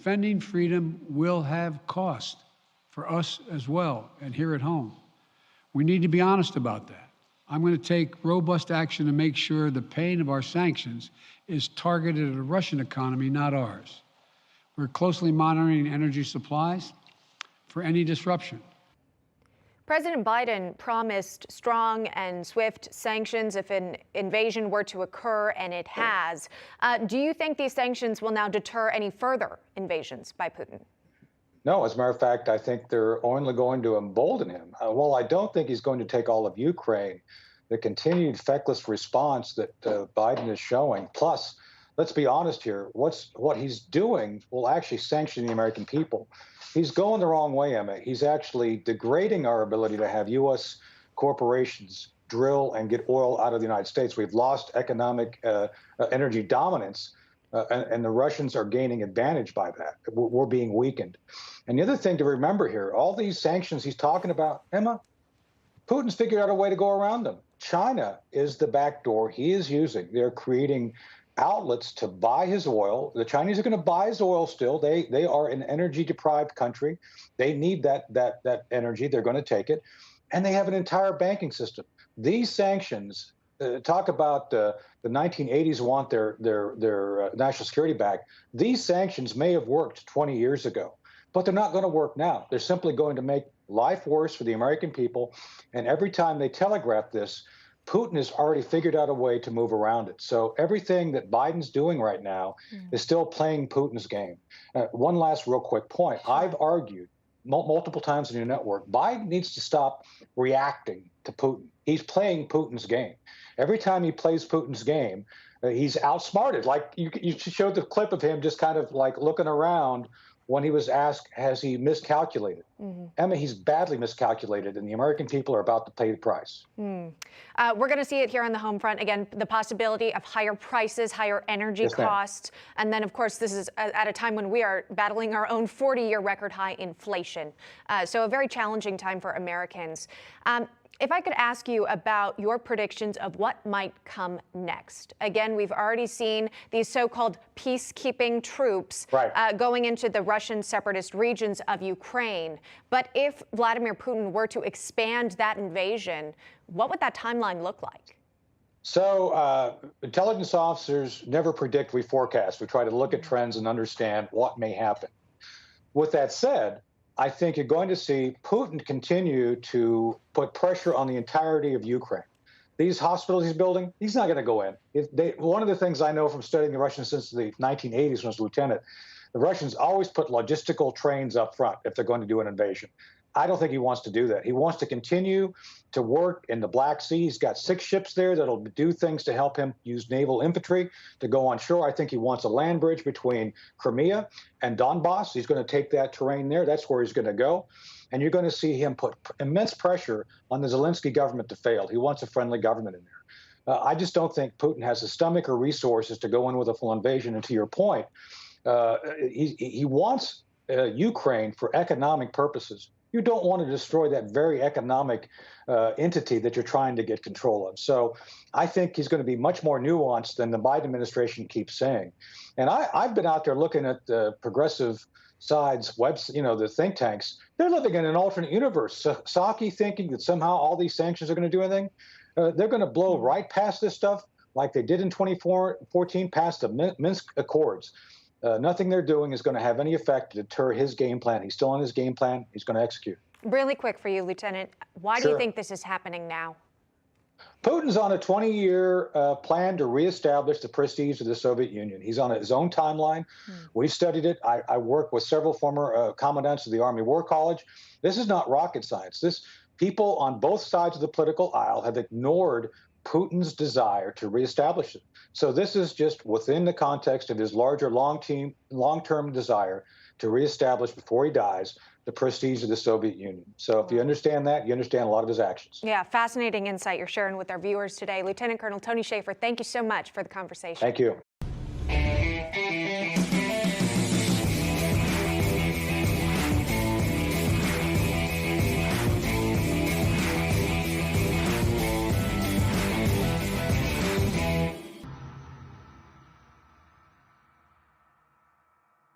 defending freedom will have cost for us as well and here at home. We need to be honest about that. I'm going to take robust action to make sure the pain of our sanctions is targeted at the Russian economy, not ours. We're closely monitoring energy supplies for any disruption. President Biden promised strong and swift sanctions if an invasion were to occur, and it has. Do you think these sanctions will now deter any further invasions by Putin? No, as a matter of fact, I think they're only going to embolden him. While I don't think he's going to take all of Ukraine, the continued feckless response that Biden is showing, plus, let's be honest here, what he's doing will actually sanction the American people. He's going the wrong way, Emma. He's actually degrading our ability to have U.S. corporations drill and get oil out of the United States. We've lost economic energy dominance, and the Russians are gaining advantage by that. We're being weakened. And the other thing to remember here, all these sanctions he's talking about, Emma, Putin's figured out a way to go around them. China is the back door he is using. They're creating outlets to buy his oil. The Chinese are going to buy his oil still. They are an energy-deprived country. They need that energy. They're going to take it. And they have an entire banking system. These sanctions, talk about the 1980s want their national security back. These sanctions may have worked 20 years ago, but they're not going to work now. They're simply going to make life worse for the American people. And every time they telegraph this, Putin has already figured out a way to move around it. So everything that Biden's doing right now is still playing Putin's game. One last real quick point. I've argued multiple times on your network, Biden needs to stop reacting to Putin. He's playing Putin's game. Every time he plays Putin's game, he's outsmarted. Like you showed the clip of him just kind of like looking around when he was asked, has he miscalculated? Emma, he's badly miscalculated, and the American people are about to pay the price. We're going to see it here on the home front. Again, the possibility of higher prices, higher energy costs. And then, of course, this is at a time when we are battling our own 40-year record high inflation. So a very challenging time for Americans. If I could ask you about your predictions of what might come next. Again, we've already seen these so-called peacekeeping troops going into the Russian separatist regions of Ukraine. But if Vladimir Putin were to expand that invasion, what would that timeline look like? So intelligence officers never predict, we forecast. We try to look at trends and understand what may happen. With that said, I think you're going to see Putin continue to put pressure on the entirety of Ukraine. These hospitals he's building, he's not going to go in. One of the things I know from studying the Russians since the 1980s when I was a lieutenant, the Russians always put logistical trains up front if they're going to do an invasion. I don't think he wants to do that. He wants to continue to work in the Black Sea. He's got 6 ships there that'll do things to help him use naval infantry to go on shore. I think he wants a land bridge between Crimea and Donbass. He's going to take that terrain there. That's where he's going to go. And you're going to see him put immense pressure on the Zelensky government to fail. He wants a friendly government in there. I just don't think Putin has the stomach or resources to go in with a full invasion. And to your point, he wants Ukraine for economic purposes. You don't want to destroy that very economic entity that you're trying to get control of. So I think he's going to be much more nuanced than the Biden administration keeps saying. And I've been out there looking at the progressive sides, the think tanks. They're living in an alternate universe. Psaki thinking that somehow all these sanctions are going to do anything. They're going to blow right past this stuff like they did in 2014, past the Minsk Accords. Nothing they're doing is going to have any effect to deter his game plan. He's still on his game plan. He's going to execute. Really quick for you, Lieutenant. Why do you think this is happening now? Putin's on a 20-year plan to reestablish the prestige of the Soviet Union. He's on his own timeline. We've studied it. I work with several former commandants of the Army War College. This is not rocket science. People on both sides of the political aisle have ignored Putin's desire to reestablish it. So this is just within the context of his larger long-term desire to reestablish before he dies the prestige of the Soviet Union. So if you understand that, you understand a lot of his actions. Yeah, fascinating insight you're sharing with our viewers today. Lieutenant Colonel Tony Shaffer, thank you so much for the conversation. Thank you.